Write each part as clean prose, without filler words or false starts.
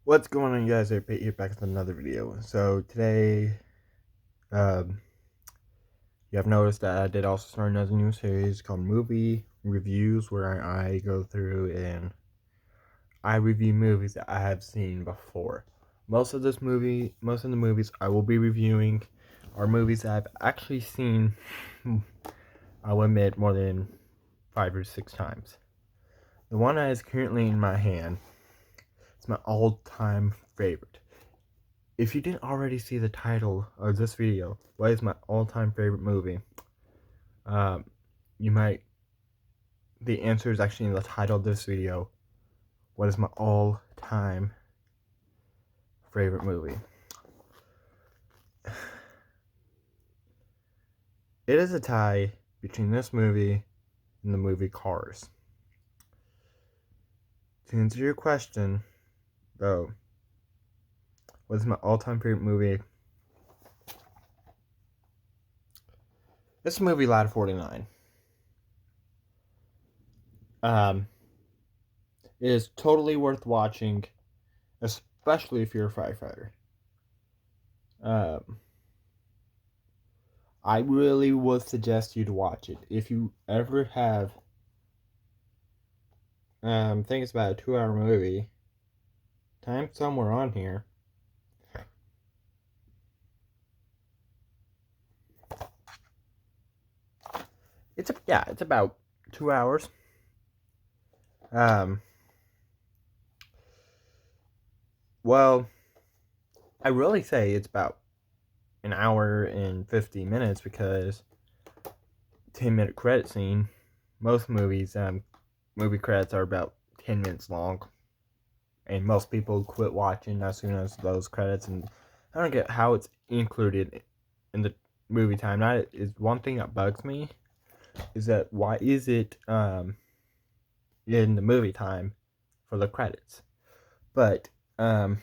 What's going on, guys? I'm Pete here back with another video. So today, um, you have noticed that I did also start another new series called Movie Reviews, where I go through and I review movies that I have seen before. Most of the movies I will be reviewing are movies that I've actually seen. I will admit, more than 5 or 6 times. The one that is currently in my hand is my all-time favorite. If you didn't already see the title of this video, what is my all-time favorite movie? Um, you might. The answer is actually in the title of this video. What is my all-time favorite movie? It is a tie between this movie and the movie Cars. To answer your question, though, what is my all-time favorite movie? This movie, Ladder 49. It is totally worth watching, especially if you're a firefighter. I really would suggest you to watch it. If you ever have, I think it's about a 2-hour movie. Time somewhere on here. It's about 2 hours. Well, I really say it's about an hour and 50 minutes because 10-minute credit scene. Most movies, movie credits are about 10 minutes long, and most people quit watching as soon as those credits. And I don't get how it's included in the movie time. That is one thing that bugs me. Is that why is it in the movie time for the credits? But I'm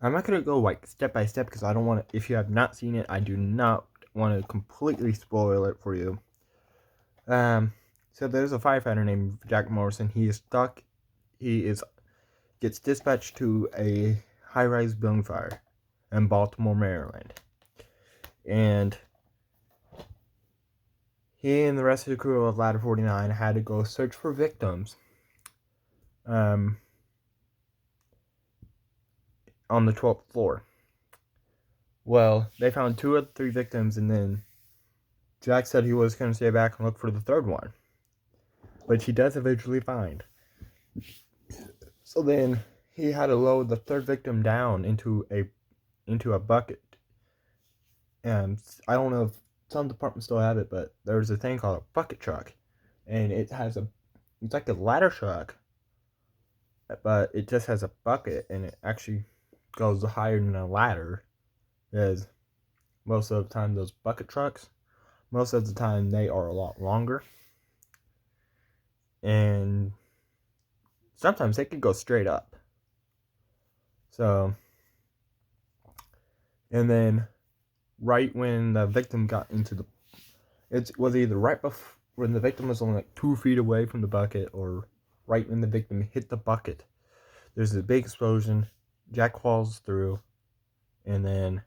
not gonna go like step by step because I don't want to. If you have not seen it, I do not want to completely spoil it for you. So there's a firefighter named Jack Morrison. He is stuck. Gets dispatched to a high-rise building fire in Baltimore, Maryland, and he and the rest of the crew of Ladder 49 had to go search for victims. On the 12th floor. Well, they found 2 of the 3 victims, and then Jack said he was going to stay back and look for the third one, which he does eventually find. So then he had to load the third victim down into a bucket. And I don't know if some departments still have it, but there's a thing called a bucket truck, and it's like a ladder truck, but it just has a bucket, and it actually goes higher than a ladder. Because most of the time those bucket trucks, most of the time they are a lot longer, and sometimes they can go straight up. So, and then right when the victim got into it was either right before when the victim was only like 2 feet away from the bucket, or right when the victim hit the bucket. There's a big explosion. Jack falls through, and then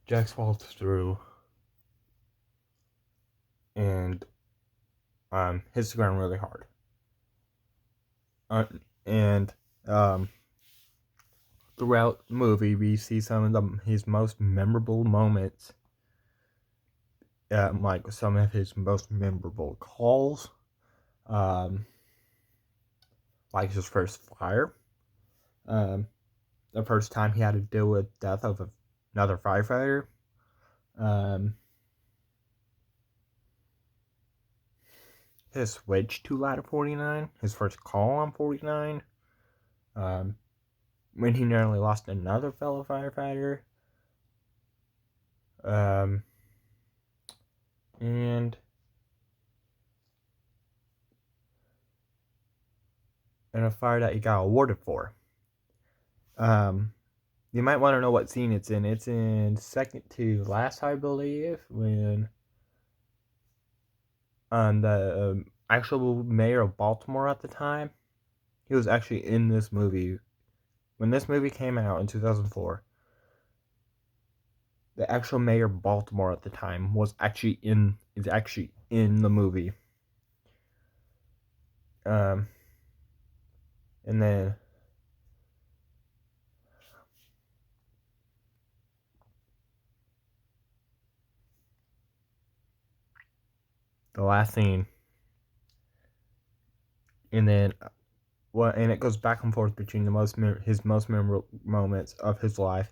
Jack falls through and hits the ground really hard. And throughout the movie, we see some of his most memorable moments, like some of his most memorable calls, like his first fire, the first time he had to deal with death of another firefighter, his switch to Ladder 49, his first call on 49, when he nearly lost another fellow firefighter, and a fire that he got awarded for. You might want to know what scene it's in. It's in second to last, I believe, when on the actual mayor of Baltimore at the time. He was actually in this movie. When this movie came out in 2004, the actual mayor of Baltimore at the time is actually in the movie. And then the last scene, and then and it goes back and forth between his most memorable moments of his life,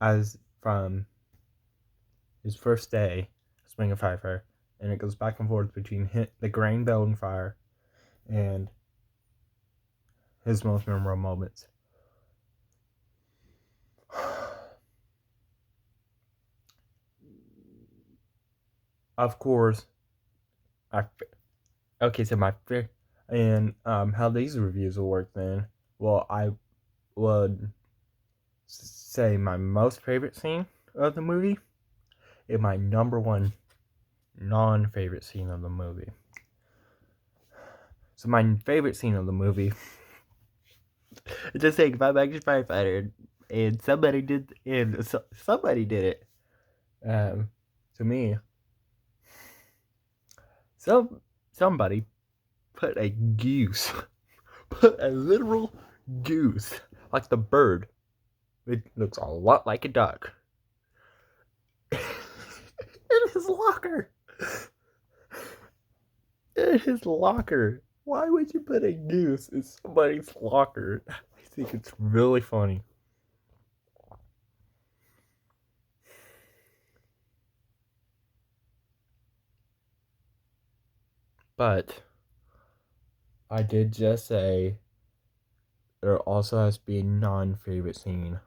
as from his first day swinging a fifer, and it goes back and forth between the grain building fire and his most memorable moments. Of course, so my favorite, and how these reviews will work then. Well, I would say my most favorite scene of the movie and my number one non-favorite scene of the movie. So my favorite scene of the movie, just saying, if I'm actually firefighter and somebody did it, to me, somebody put a goose, put a literal goose, like the bird. It looks a lot like a duck. In his locker. In his locker. Why would you put a goose in somebody's locker? I think it's really funny. But I did just say there also has to be a non-favorite scene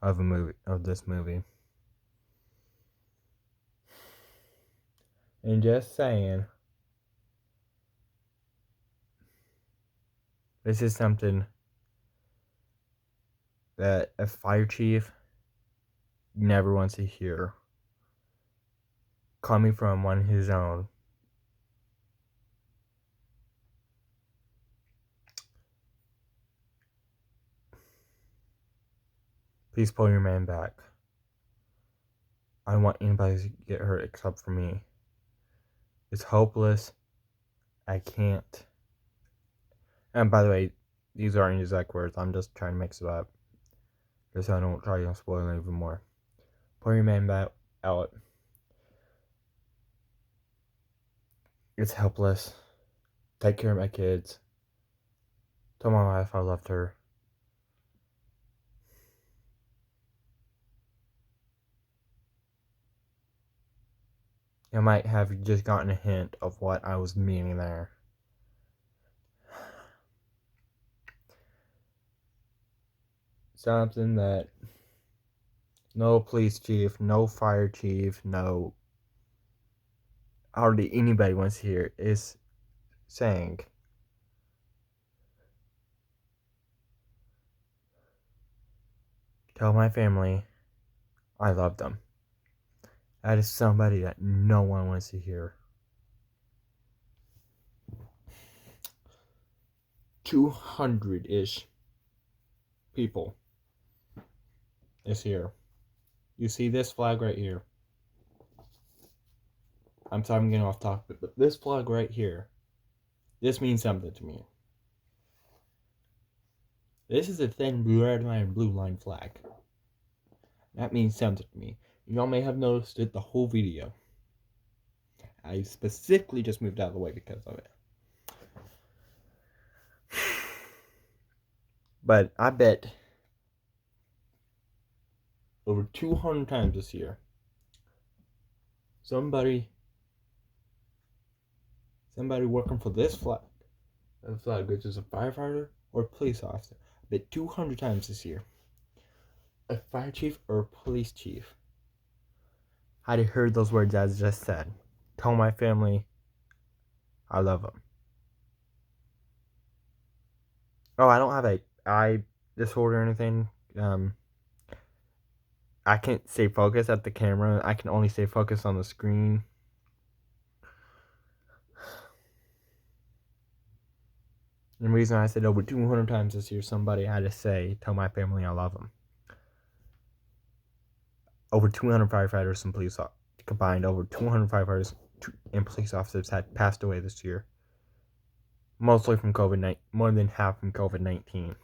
of this movie. And just saying, this is something that a fire chief never wants to hear coming from one of his own. Please pull your man back. I don't want anybody to get hurt except for me. It's hopeless. I can't. And by the way, these aren't exact words. I'm just trying to mix it up, just so I don't try to spoil it even more. Pull your man back out. It's helpless. Take care of my kids. Tell my wife I loved her. I might have just gotten a hint of what I was meaning there. Something that no police chief, no fire chief, no hardly anybody wants to hear is saying. Tell my family I love them. That is somebody that no one wants to hear. 200-ish people is here. You see this flag right here. I'm sorry I'm getting off topic, but this flag right here, this means something to me. This is a thin red line, blue line flag. That means something to me. Y'all may have noticed it the whole video. I specifically just moved out of the way because of it. But I bet over 200 times this year, somebody working for this flag, which is a firefighter or a police officer, I bet 200 times this year, a fire chief or a police chief had heard those words as just said. Tell my family I love them. Oh, I don't have a eye disorder or anything. I can't stay focused at the camera. I can only stay focused on the screen. And the reason I said over 200 times this year, somebody had to tell my family I love them. Over 200 firefighters and police combined, over 200 firefighters and police officers had passed away this year. Mostly from COVID-19, more than half from COVID-19.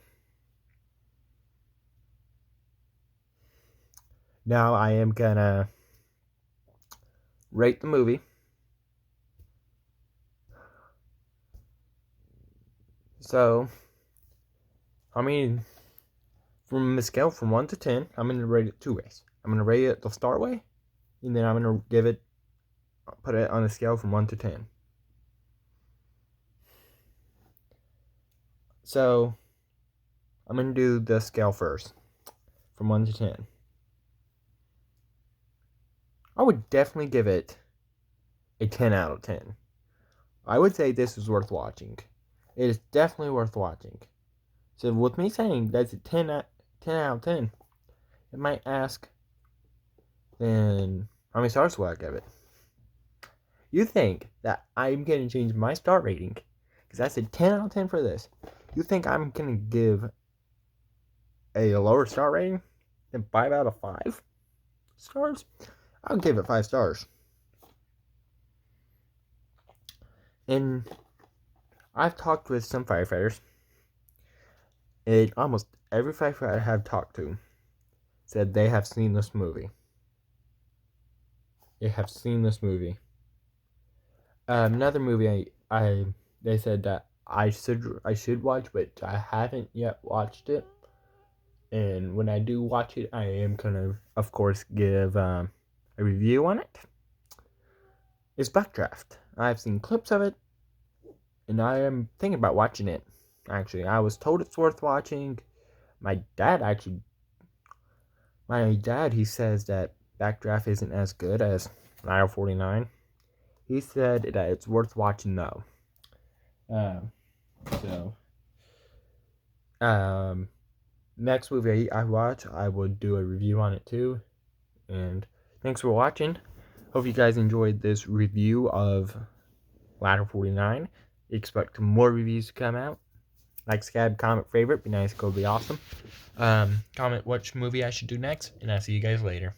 Now I am gonna rate the movie. So, I mean, from a scale from 1 to 10, I'm gonna rate it two ways. I'm gonna rate it the start way, and then I'm gonna put it on a scale from 1 to 10. So, I'm gonna do the scale first, from 1 to 10. I would definitely give it a 10 out of 10. I would say this is worth watching. It is definitely worth watching. So with me saying that's a 10 out of 10, it might ask, then how many stars will I give it? You think that I'm going to change my star rating, because that's a 10 out of 10 for this. You think I'm going to give a lower star rating than 5 out of 5 stars? I'll give it 5 stars. And I've talked with some firefighters, and almost every firefighter I have talked to said they have seen this movie. Another movie they said that I should watch, but I haven't yet watched it. And when I do watch it, I am gonna, of course, give a review on it. It's Backdraft. I've seen clips of it, and I am thinking about watching it. Actually, I was told it's worth watching. My dad, he says that Backdraft isn't as good as Ladder 49. He said that it's worth watching though. Next movie I watch, I will do a review on it too. And thanks for watching. Hope you guys enjoyed this review of Ladder 49. Expect more reviews to come out. Like, subscribe, comment, favorite. Be nice, go be awesome. Comment which movie I should do next, and I'll see you guys later.